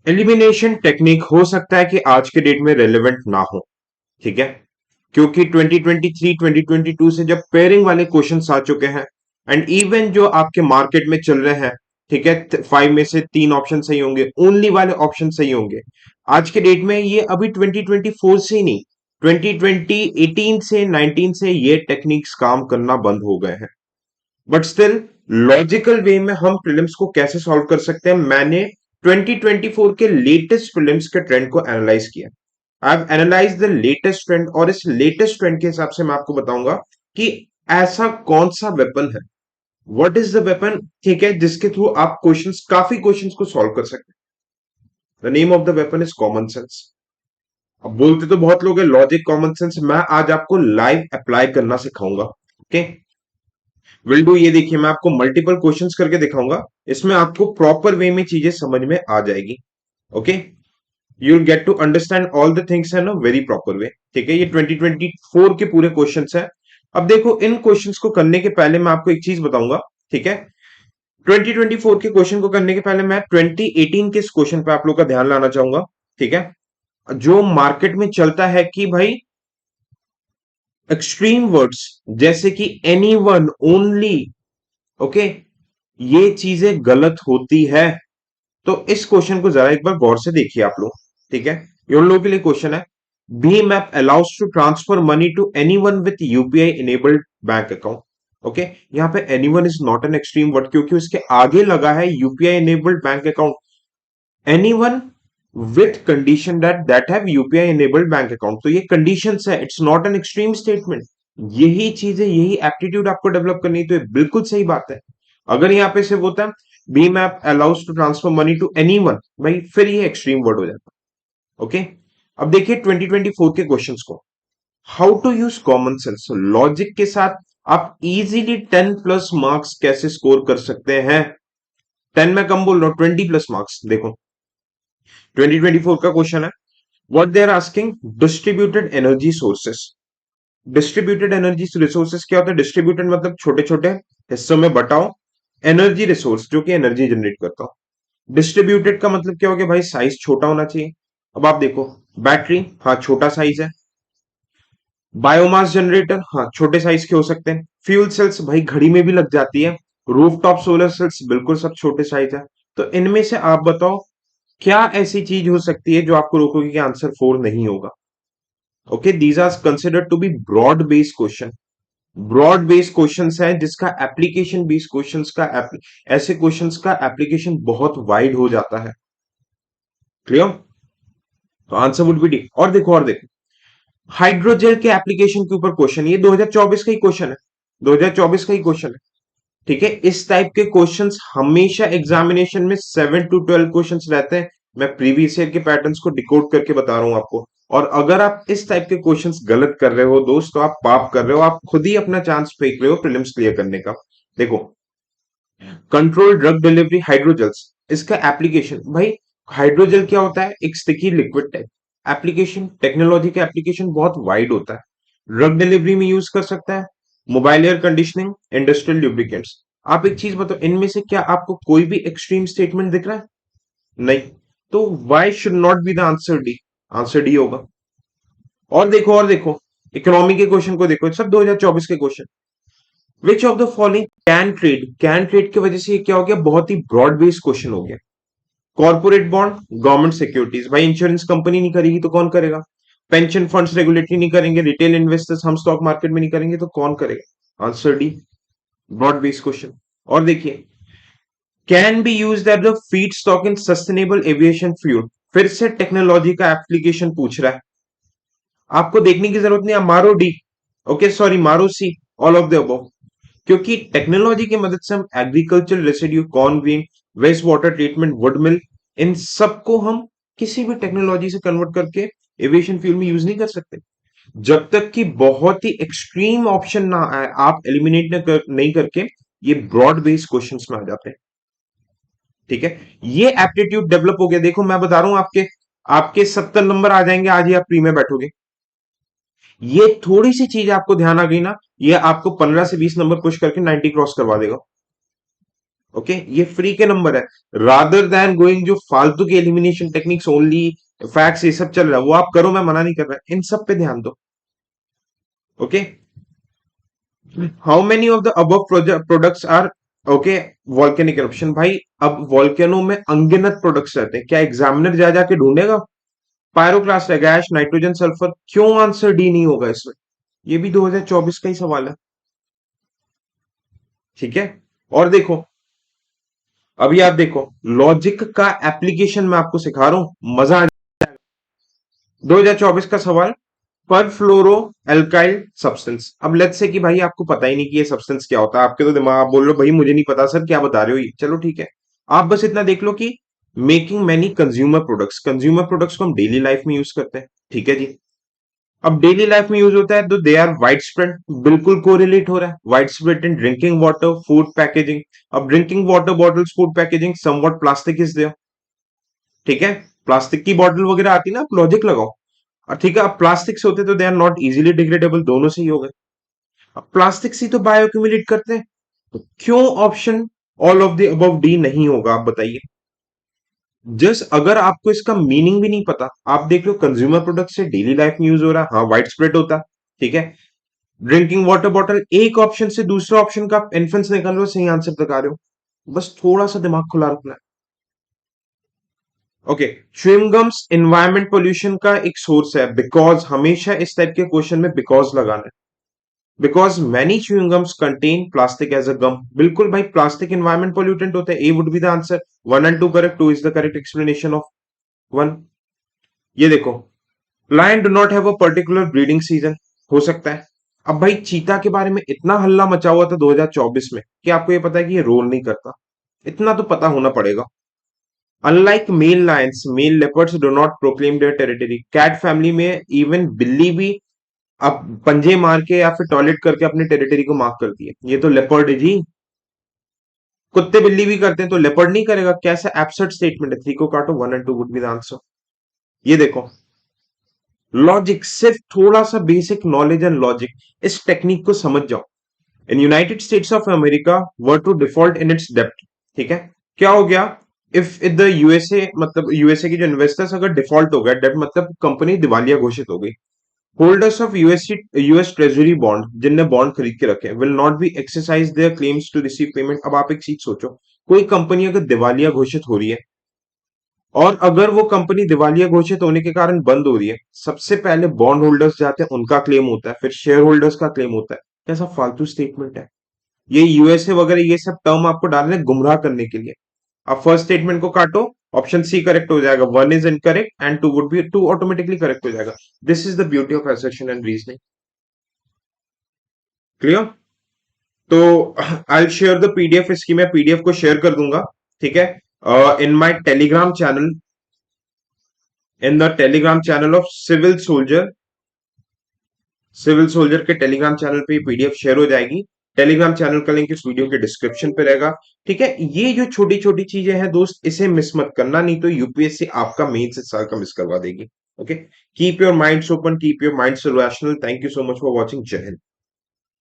Elimination technique हो सकता है कि आज के डेट में रेलेवेंट ना हो, ठीक है, क्योंकि 2023 2022 से जब पेयरिंग वाले क्वेश्चंस आ चुके हैं एंड इवन जो आपके मार्केट में चल रहे हैं, ठीक है, 5 में से 3 ऑप्शन सही होंगे, ओनली वाले ऑप्शन सही होंगे। आज के डेट में ये अभी 2024 से ही नहीं, 2020 18 से 19 से ये टेक्निक्स काम करना बंद हो गए हैं। बट स्टिल लॉजिकल वे में हम प्रीलिम्स को कैसे सॉल्व कर सकते हैं, मैंने 2024 के लेटेस्ट प्रीलिम्स के ट्रेंड को एनालाइज किया। I have analyse the latest trend और इस लेटेस्ट ट्रेंड के हिसाब से मैं आपको बताऊंगा कि ऐसा कौन सा वेपन है, व्हाट इज द वेपन, ठीक है, जिसके थ्रू आप क्वेश्चंस, काफी क्वेश्चंस को सॉल्व कर सकते हैं। The name of the weapon is common sense. अब बोलते तो बहुत लोग हैं लॉजिक, कॉमन सेंस, मैं आज आपको लाइव अप्लाई करना सिखाऊंगा। Okay, will do. ये देखिए, मैं आपको मल्टीपल क्वेश्चंस करके दिखाऊंगा, इसमें आपको प्रॉपर वे में चीजें समझ में आ जाएगी। Okay, you will get to understand all the things in a very proper way, ठीक है। ये 2024 के पूरे क्वेश्चंस हैं। अब देखो, इन क्वेश्चंस को करने के पहले मैं आपको एक चीज बताऊंगा, ठीक है। 2024 के क्वेश्चन को करने के पहले मैं 2018 के इस क्वेश्चन पे आप लोग का ध्यान लाना चाहूंगा, ठीक है। जो मार्केट में चलता है कि भाई एक्सट्रीम वर्ड्स जैसे कि एनी वन, ओनली, ओके, ये चीजें गलत होती है। तो इस क्वेश्चन को जरा एक बार गौर से देखिए आप लोग, ठीक है। ये उन लोगों के लिए क्वेश्चन है। भीम app allows to transfer money to anyone with UPI enabled bank account. Okay, यहाँ पे anyone is not an extreme word, क्योंकि उसके आगे लगा है UPI enabled bank account. Anyone with condition that that have UPI enabled bank account, तो ये conditions है, it's not an extreme statement. यही चीजें, यही एप्टीट्यूड आपको डेवलप करनी है, तो ये बिल्कुल सही बात है। अगर यहाँ पे सिर्फ होता है भीम app allows to transfer money to anyone, भाई फिर ये एक्सट्रीम वर्ड हो जाता है। ओके, अब देखिए 2024 के क्वेश्चंस को। How to use common sense, logic के साथ आप इजीली 10 प्लस मार्क्स कैसे स्कोर कर सकते हैं। 10 में कम बोल रहा हूं, 20 प्लस मार्क्स। देखो 2024 का क्वेश्चन है, what they are asking, distributed energy sources. Distributed energy resources क्या होता है? डिस्ट्रीब्यूटेड मतलब छोटे छोटे हिस्सों में बटाओ, एनर्जी रिसोर्स जो कि एनर्जी जनरेट करता हो। डिस्ट्रीब्यूटेड का मतलब क्या हो गया भाई? साइज छोटा होना चाहिए। अब आप देखो, बैटरी, हाँ छोटा साइज है। बायोमास जनरेटर, हाँ छोटे साइज के हो सकते हैं। फ्यूल सेल्स, भाई घड़ी में भी लग जाती है। रूफटॉप सोलर सेल्स, बिल्कुल सब छोटे साइज है। तो इनमें से आप बताओ क्या ऐसी चीज हो सकती है जो आपको रोकोगे कि आंसर 4 नहीं होगा। Okay, these are considered to be broad based question. Broad based questions है जिसका एप्लीकेशन बेस्ड क्वेश्चंस का ऐसे क्वेश्चंस का एप्लीकेशन बहुत वाइड हो जाता है। क्लियर? तो आंसर वुड बी डी। और देखो हाइड्रोजेल के एप्लीकेशन के ऊपर क्वेश्चन, ये 2024 का ही क्वेश्चन है, 2024 का ही क्वेश्चन है, ठीक है। इस टाइप के क्वेश्चंस हमेशा एग्जामिनेशन में 7 to 12 क्वेश्चंस रहते हैं। मैं प्रीवियस ईयर के पैटर्न्स को डिकोड करके बता रहा हूं आपको। और अगर आप इस टाइप के क्वेश्चंस गलत कर रहे हो दोस्त, तो आप पाप कर रहे हो, आप खुद ही अपना चांस फेंक रहे हो प्रीलिम्स क्लियर करने का। देखो, कंट्रोल ड्रग डिलीवरी हाइड्रोजेल्स, इसका एप्लीकेशन, भाई हाइड्रोजेल क्या होता है? एक sticky liquid type. Application, technology का एप्लीकेशन बहुत वाइड होता है। ड्रग डिलीवरी में यूज कर सकता है, mobile air conditioning, industrial lubricants. आप एक चीज बताओ, इनमें से क्या आपको कोई भी एक्सट्रीम स्टेटमेंट दिख रहा है? नहीं। तो why should not be the answer D? Answer D होगा। और देखो इकोनॉमी के क्वेश्चन को देखो, सब 2024 के question. Which of the following can trade, can trade की वजह से ये क्या हो गया? बहुत ही ब्रॉड बेस्ड क्वेश्चन हो गया। कॉर्पोरेट बॉन्ड, गवर्नमेंट सिक्योरिटीज, भाई इंश्योरेंस कंपनी नहीं करेगी तो कौन करेगा? पेंशन फंड्स रेगुलेटरी नहीं करेंगे, रिटेल इन्वेस्टर्स हम स्टॉक मार्केट में नहीं करेंगे तो कौन करेगा? Answer D, broad based question. और देखिए, can be use as the feedstock in sustainable aviation fuel, फिर से टेक्नोलॉजी का एप्लीकेशन पूछ रहा है। आपको देखने की जरूरत नहीं, आप मारो डी, ओके सॉरी मारो C, all of the above. क्योंकि टेक्नोलॉजी की मदद से हम agriculture residue, corn green, waste water treatment, wood mill, इन सबको हम किसी भी टेक्नोलॉजी से कन्वर्ट करके एविएशन फ्यूल में यूज नहीं कर सकते। जब तक कि बहुत ही एक्सट्रीम ऑप्शन ना आए, आप एलिमिनेट नहीं करके ये ब्रॉड बेस्ड क्वेश्चंस में आ जाते हैं, ठीक है। ये एप्टीट्यूड डेवलप हो गया। देखो मैं बता रहा हूं, आपके आपके 70 नंबर आ जाएंगे आज ही आप प्री में बैठोगे। ये थोड़ी सी चीज आपको ध्यान आ गई ना, ये आपको 15 से 20 नंबर पुश करके 90 क्रॉस करवा देगा। ओके, ये फ्री के नंबर है, रादर देन गोइंग जो फालतू की एलिमिनेशन टेक्निक्स ओनली फैक्ट्स ये सब चल रहा है वो आप करो, मैं मना नहीं कर रहा, इन सब पे ध्यान दो। Okay, how many of the above products are okay volcanic eruption? भाई अब वॉल्केनो में अनगिनत प्रोडक्ट्स रहते हैं, क्या एग्जामिनर जा जाके ढूंढेगा? पायरोक्लास्ट है, गैस, नाइट्रोजन, सल्फर, क्यों आंसर डी नहीं होगा इसमें? ये भी 2024 का ही सवाल है। ठीक है, और देखो, अभी आप देखो, लॉजिक का एप्लीकेशन मैं आपको सिखा रहा हूं, मजा आ। 2024 का सवाल, पर फ्लोरो एल्काइल सब्सटेंस। अब लेट्स से कि भाई आपको पता ही नहीं कि ये सब्सटेंस क्या होता है, आपके तो दिमाग, आप बोल रहे हो भाई मुझे नहीं पता सर क्या बता रहे हो ये, चलो ठीक है, आप बस इतना देख लो कि making many consumer products, consumer products को हम डेली लाइफ में यूज करते हैं, ठीक है जी। अब डेली लाइफ में यूज होता है तो दे आर वाइड स्प्रेड, बिल्कुल कोरिलेट हो रहा है, wide spread in drinking water, food packaging. अब drinking water bottles, food packaging, somewhat plastic is there, ठीक है, प्लास्टिक की बॉटल वगैरह आती है ना, आप लॉजिक लगाओ। और ठीक है, अब प्लास्टिक से होते तो they are not easily degradable, दोनों से ही हो गए। अब प्लास्टिक से तो बायो एक्यूमुलेट करते हैं, तो क्यों option all of the above D नहीं होगा, आप बताइए। जस्ट अगर आपको इसका मीनिंग भी नहीं पता, आप देख लो कंज्यूमर प्रोडक्ट से डेली लाइफ में यूज हो रहा है, हाँ वाइड स्प्रेड होता है, ठीक है। ड्रिंकिंग वाटर बॉटल, एक ऑप्शन से दूसरे ऑप्शन का इन्फ्रेंस निकाल लो, सही आंसर तक आ रहे हो, बस थोड़ा सा दिमाग खुला रखना है। ओके, च्युइंगम्स एनवायरमेंट पोल्यूशन का एक सोर्स है, बिकॉज हमेशा इस टाइप के क्वेश्चन में बिकॉज लगाना है। Because many chewing gums contain plastic as a gum, बिल्कुल भाई, प्लास्टिक एनवायरमेंट पोल्यूटेंट होता है, A would be the answer, one and two correct, two is the correct explanation of one. ये देखो, lion do not have a particular breeding season, हो सकता है। अब भाई चीता के बारे में इतना हल्ला मचा हुआ था 2024 में, कि आपको ये पता है कि ये रोल नहीं करता, इतना तो पता होना पड़ेगा। Unlike male lions, male leopards do not proclaim their territory, cat family में इवन बिल्ली भी अब पंजे मार के या फिर टॉयलेट करके अपने टेरिटरी को मार्क करती है, ये तो लेपर्ड है जी। कुत्ते बिल्ली भी करते हैं तो लेपर्ड नहीं करेगा? कैसा एब्सर्ड स्टेटमेंट है, थ्री को काटो, one and two would be the answer. ये देखो, लॉजिक, सिर्फ थोड़ा सा बेसिक नॉलेज एंड लॉजिक, इस टेक्निक को समझ जाओ। In United States of America were to default in its डेप्ट, ठीक है, क्या हो गया? इफ द यूएसए, मतलब यूएसए के जो इन्वेस्टर्स अगर डिफॉल्ट हो गए, डेप्ट मतलब कंपनी दिवालिया घोषित हो गई, holders of US treasury bond, जिनने बॉन्ड खरीद के रखे, will not be exercise their claims to receive payment. अब आप एक चीज सोचो, कोई कंपनी अगर दिवालिया घोषित हो रही है, और अगर वो कंपनी दिवालिया घोषित होने के कारण बंद हो रही है, सबसे पहले बॉन्ड होल्डर्स जाते हैं, उनका क्लेम होता है, फिर शेयर होल्डर्स का क्लेम होता है। कैसा फालतू स्टेटमेंट है ये, यूएसए वगैरह ये सब टर्म आपको डाल रहे हैं गुमराह करने के लिए। अब फर्स्ट स्टेटमेंट को काटो, ऑप्शन सी करेक्ट हो जाएगा, one is incorrect and two would be, two automatically correct हो जाएगा। This is the beauty of assertion and reasoning. Clear? तो I will share the PDF, इसकी मैं पीडीएफ को शेयर कर दूंगा, ठीक है, in my Telegram channel, in the Telegram channel of civil soldier, civil soldier के टेलीग्राम चैनल पे पीडीएफ शेयर हो जाएगी। टेलीग्राम चैनल का लिंक इस वीडियो के डिस्क्रिप्शन पे रहेगा, ठीक है। ये जो छोटी छोटी चीजें हैं दोस्त, इसे मिस मत करना, नहीं तो यूपीएससी आपका मेंस इस साल का मिस करवा देगी। Okay, keep your minds open, keep your minds rational. Thank you so much for watching. जय हिंद।